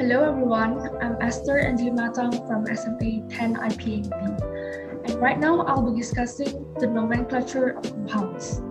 Hello everyone, I'm Esther Angelina from SMA 10 IPAB, and right now I'll be discussing the nomenclature of compounds.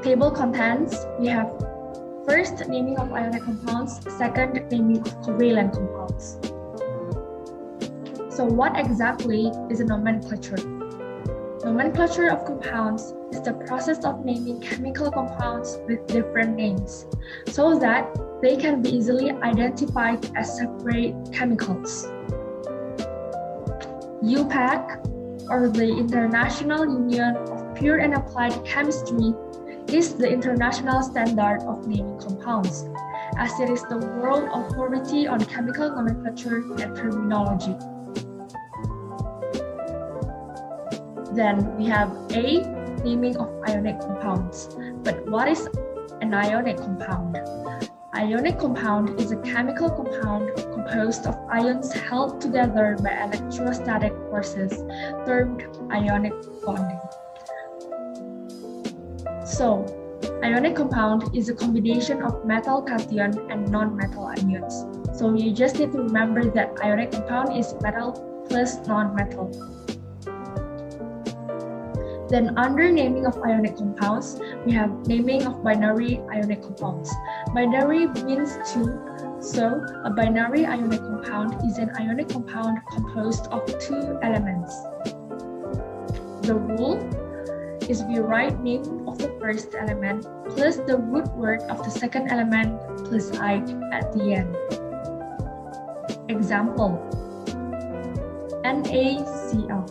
Table contents, we have first, naming of ionic compounds, second, naming of covalent compounds. So what exactly is a nomenclature? Nomenclature of compounds is the process of naming chemical compounds with different names so that they can be easily identified as separate chemicals. UPAC, or the International Union of Pure and Applied Chemistry, is the international standard of naming compounds, as it is the world authority on chemical nomenclature and terminology. Then we have A, naming of ionic compounds. But what is an ionic compound? Ionic compound is a chemical compound composed of ions held together by electrostatic forces, termed ionic bonding. So, ionic compound is a combination of metal cation and non-metal anions. So you just need to remember that ionic compound is metal plus non-metal. Then under naming of ionic compounds, we have naming of binary ionic compounds. Binary means two, so a binary ionic compound is an ionic compound composed of two elements. The rule is we write name of the first element plus the root word of the second element plus I at the end. Example, NaCl.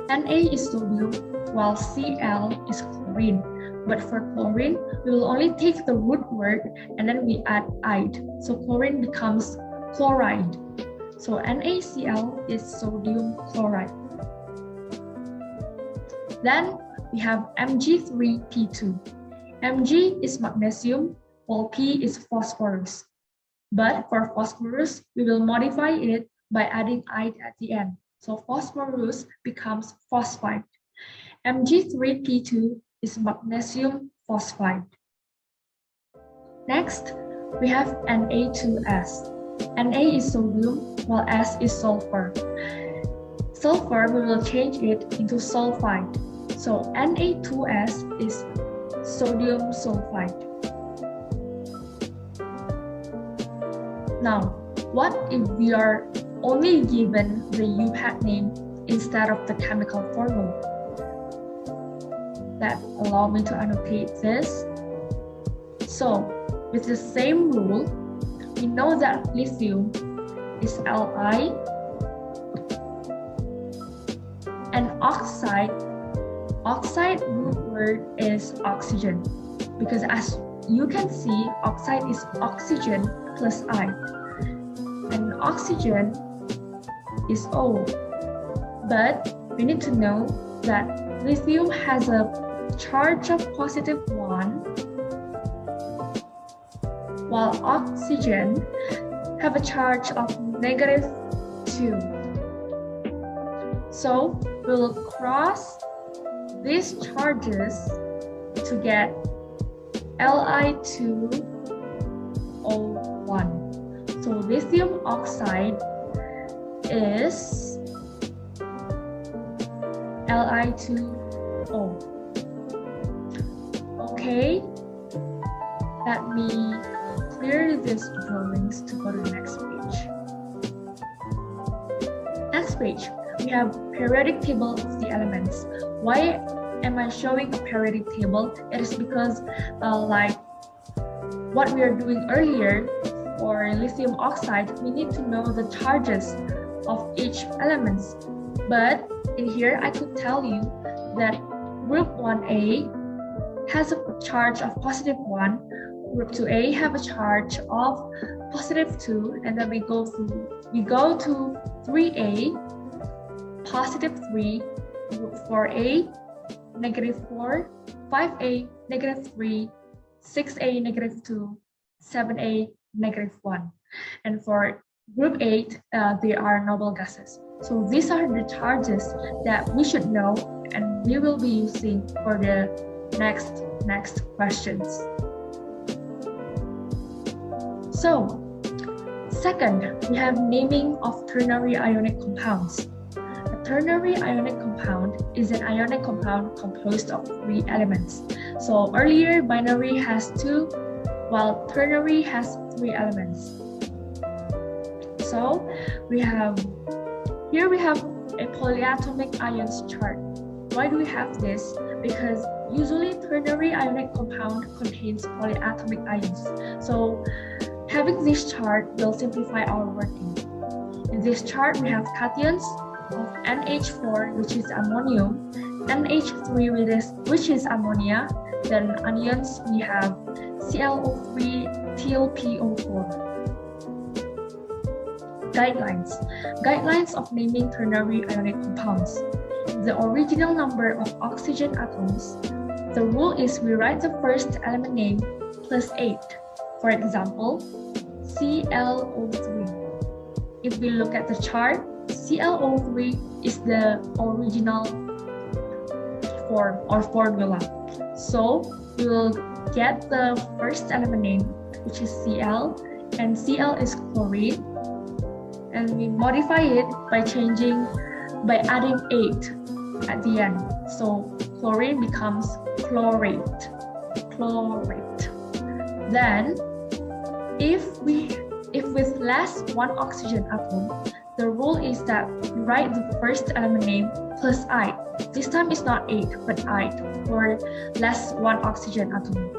Na is sodium, while Cl is chlorine. But for chlorine, we will only take the root word and then we add "ide." So chlorine becomes chloride. So NaCl is sodium chloride. Then we have Mg3P2. Mg is magnesium, while P is phosphorus. But for phosphorus, we will modify it by adding "ide" at the end. So phosphorus becomes phosphide. Mg3P2 is magnesium phosphide. Next, we have Na2S. Na is sodium, while S is sulfur. Sulfur, we will change it into sulfide. So Na2S is sodium sulfide. Now, what if we are only given the UPAC name instead of the chemical formula? That allow me to annotate this. So, with the same rule, we know that lithium is Li and oxide root word is oxygen, because as you can see, oxide is oxygen plus I, and oxygen is O. But we need to know that lithium has a charge of +1, while oxygen have a charge of -2. So we'll cross these charges to get Li2O1. So lithium oxide is Li2O. Okay, let me clear these drawings to go to the next page. Next page, we have periodic table of the elements. Why am I showing a periodic table? It is because like what we are doing earlier for lithium oxide, we need to know the charges of each element. But in here, I could tell you that group 1A has a charge of +1, group 2A have a charge of +2, and then we go to 3A, +3, group 4A, -4, 5A, -3, 6A, -2, 7A, -1. And for group 8, they are noble gases. So these are the charges that we should know and we will be using for the next questions. So, second, we have naming of ternary ionic compounds. A ternary ionic compound is an ionic compound composed of 3 elements. So earlier, binary has 2, while ternary has 3 elements. So here we have a polyatomic ions chart. Why do we have this? Because usually ternary ionic compound contains polyatomic ions. So having this chart will simplify our working. In this chart, we have cations of NH4, which is ammonium, NH3, which is ammonia, then anions, we have ClO3, TlPO4. Guidelines of naming ternary ionic compounds. The original number of oxygen atoms. The rule is we write the first element name plus 8. For example, ClO3. If we look at the chart, ClO3 is the original form or formula. So we will get the first element name, which is Cl, and Cl is chlorine. And we modify it by adding 8 at the end. So chlorine becomes chlorate. Then, if with less 1 oxygen atom, the rule is that we write the first element name plus I. This time it's not 8, but I for less 1 oxygen atom.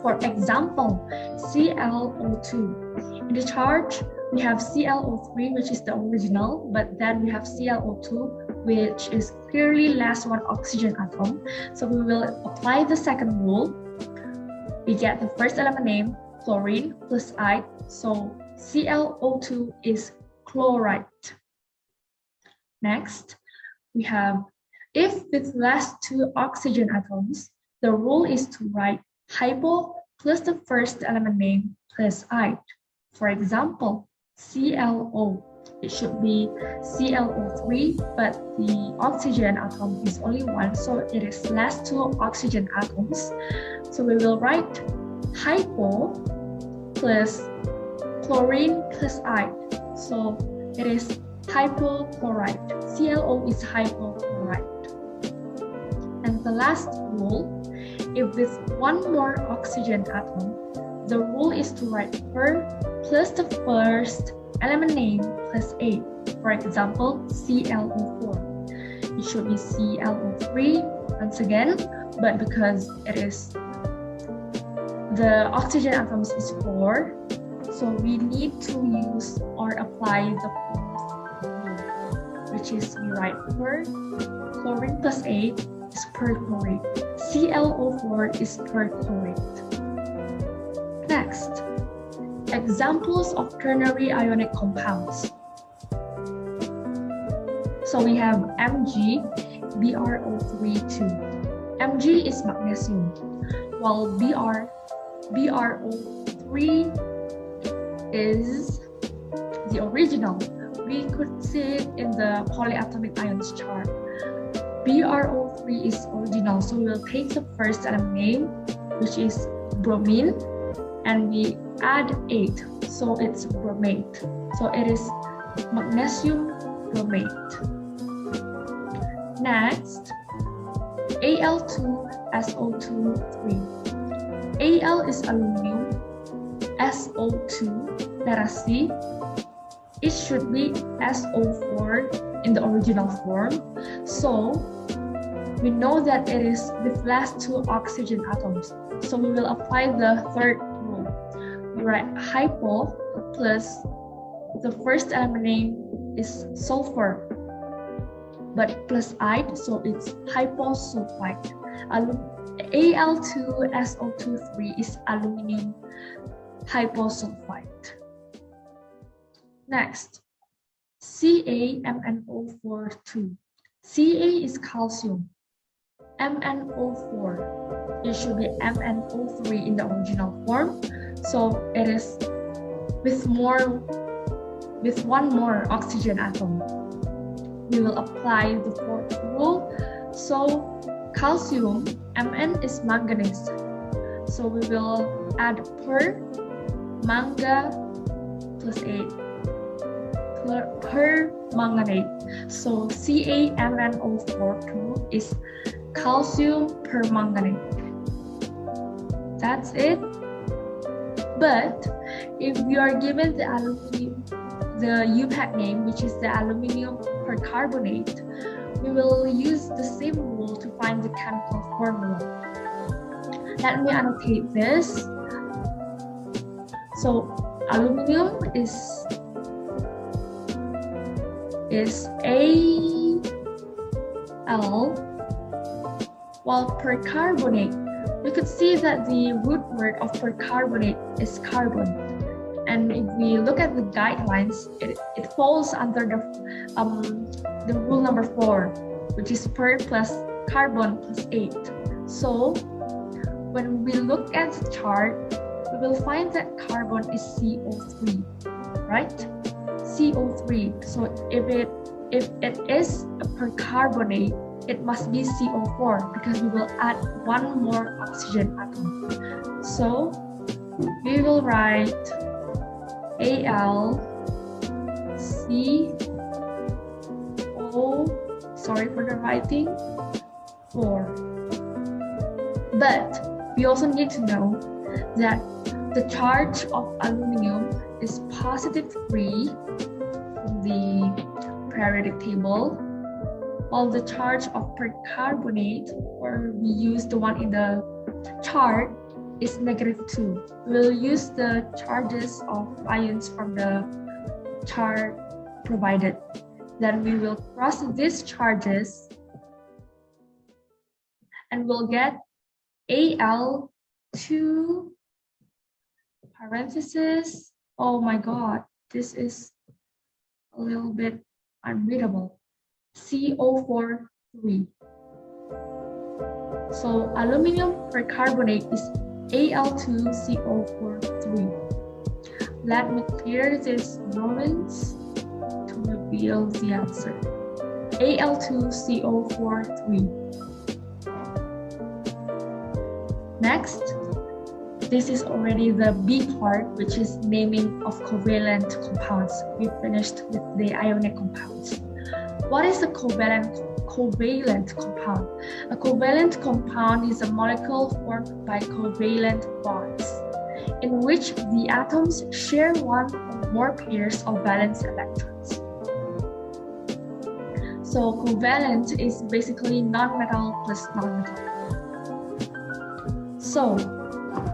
For example, ClO2. In the chart, we have ClO3, which is the original, but then we have ClO2, which is clearly less 1 oxygen atom. So we will apply the second rule. We get the first element name, chlorine, plus I. So ClO2 is chlorite. Next, we have, if with less 2 oxygen atoms, the rule is to write hypo plus the first element name plus I. For example, ClO. It should be ClO3, but the oxygen atom is only 1, so it is less 2 oxygen atoms. So we will write hypo plus chlorine plus I. So it is hypochlorite. ClO is hypochlorite. And the last rule, if with 1 more oxygen atom, the rule is to write per plus the first element name plus 8. For example, ClO4. It should be ClO3 once again, but because it is the oxygen atoms is 4, so we need to use or apply the fourth rule, which is we write per chlorine plus 8 is perchlorate. ClO4 is perchlorate. Next, examples of ternary ionic compounds. So we have Mg, BrO3 2. Mg is magnesium, while BrO3 is the original. We could see it in the polyatomic ions chart. BrO3 is original, so we will take the first element name, which is bromine, and we add 8, so it's bromate. So it is magnesium bromate. Next, Al2SO2 3. Al is aluminum, SO2, let us see. It should be SO4 in the original form. So we know that it is with less 2 oxygen atoms. So we will apply the third rule. We write hypo plus the first element name is sulfur, but plus I, so it's hyposulfite. Al2SO2 is aluminum hyposulfite. Next, CaMnO4 2. Ca is calcium. MnO4, it should be MnO3 in the original form. So it is with 1 more oxygen atom. We will apply the fourth rule. So calcium, Mn is manganese. So we will add per manga plus 8 permanganate. So CaMnO4 is calcium permanganate. That's it. But if we are given the aluminum, the UPAC name, which is the aluminium percarbonate, we will use the same rule to find the chemical formula. Let me annotate this. So aluminium is Al, while percarbonate, we could see that the root word of percarbonate is carbon. And if we look at the guidelines, it falls under the rule number 4, which is per plus carbon plus 8. So when we look at the chart, we will find that carbon is CO3, right? CO3. So if it is a percarbonate, it must be CO4 because we will add one more oxygen atom. So we will write Al CO, sorry for the writing, 4. But we also need to know that the charge of aluminium is positive 3 from the periodic table, while the charge of percarbonate, or we use the one in the chart, is negative 2. We'll use the charges of ions from the chart provided. Then we will cross these charges and we'll get Al2 parenthesis. Oh my god, this is a little bit unreadable. CO4 3. So aluminium percarbonate is Al2CO4 3. Let me clear these moments to reveal the answer. Al2CO4 3. Next, this is already the B part, which is naming of covalent compounds. We finished with the ionic compounds. What is a covalent compound? A covalent compound is a molecule formed by covalent bonds, in which the atoms share one or more pairs of valence electrons. So covalent is basically non-metal plus non-metal. So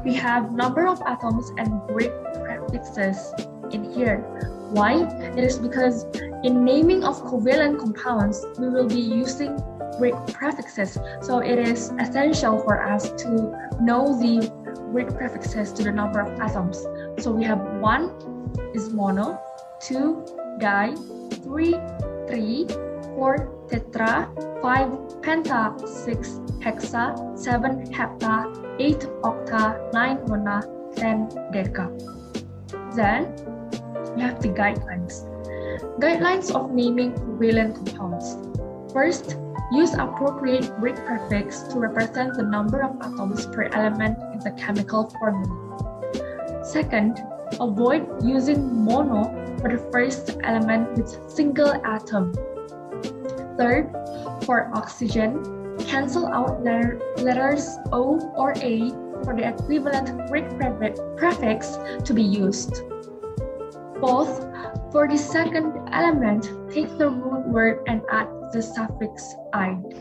we have number of atoms and Greek prefixes in here. Why? It is because in naming of covalent compounds, we will be using Greek prefixes. So it is essential for us to know the Greek prefixes to the number of atoms. So we have 1 is mono, 2 di, 3 tri, 4 tetra, 5 penta, 6 hexa, 7 hepta, 8 octa, 9 nona, 10 deca. Then we have the guidelines. Guidelines of naming covalent compounds. First, use appropriate Greek prefix to represent the number of atoms per element in the chemical formula. Second, avoid using mono for the first element with single atom. Third, for oxygen, cancel out letters O or A for the equivalent Greek prefix to be used. Fourth, for the second element, take the root word and add the suffix "ide."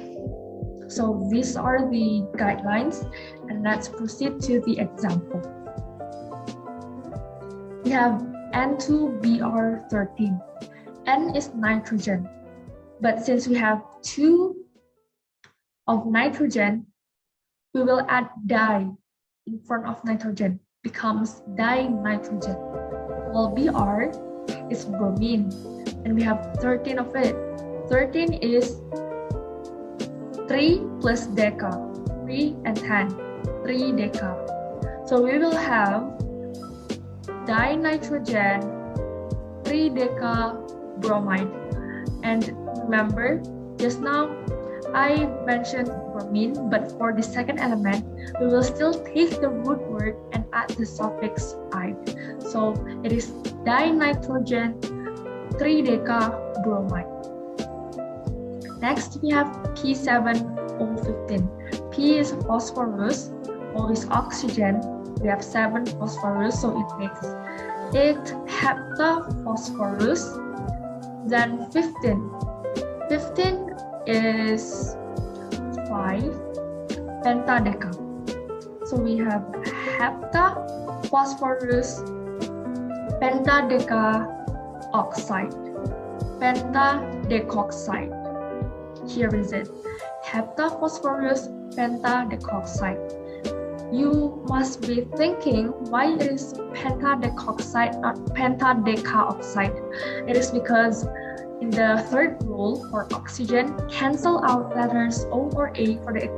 So these are the guidelines, and let's proceed to the example. We have N2Br13. N is nitrogen, but since we have 2 of nitrogen, we will add di in front of nitrogen, becomes dinitrogen. While Br is bromine, and we have 13 of it. 13 is 3 plus deca, 3 and 10, 3 deca. So we will have dinitrogen, 3 deca bromide. And remember, just now I mentioned bromine, but for the second element, we will still take the root word and add the suffix "ide." So it is dinitrogen 3-decabromide. Next, we have P7O15. P is phosphorus, O is oxygen. We have 7 phosphorus, so it makes 8 heptaphosphorus. Then 15. 15 is 5 pentadeca. So we have heptaphosphorus pentadeca oxide. Pentadecoxide. Here is it. Heptaphosphorus pentadecoxide. You must be thinking why it is pentadecoxide, not pentadecaoxide. It is because in the third rule for oxygen, cancel out letters O or A for the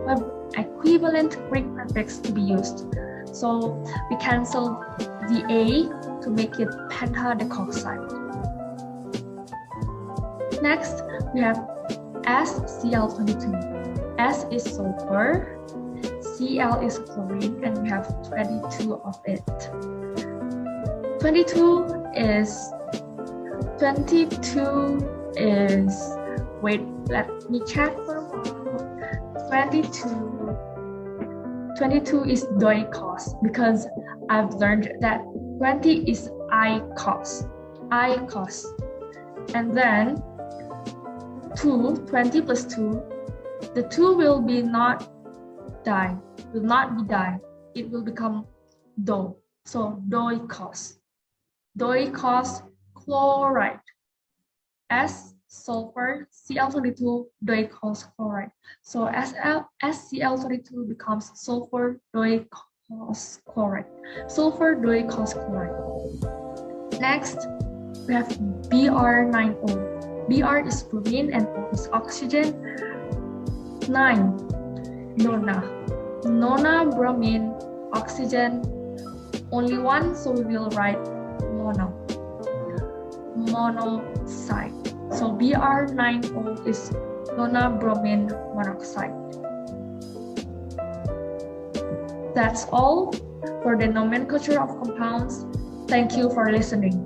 equivalent Greek prefix to be used. So we cancel the A to make it pentadecoxide. Next, we have SCl22. S is sulfur, Cl is chlorine, and we have 22 of it. 22 is, wait, let me check for a moment. 22 is doikos, because I've learned that 20 is ikos. And then 20 plus 2, the 2 will be not di, it will become do. So doikos chloride. S sulfur, Cl22 doikos chloride. So SCl22 becomes sulfur doikos chloride. Next, we have Br9O. Br is bromine and O is oxygen. 9, nona bromine, oxygen, only one, so we will write monoxide. So Br9O is nona bromine monoxide. That's all for the nomenclature of compounds. Thank you for listening.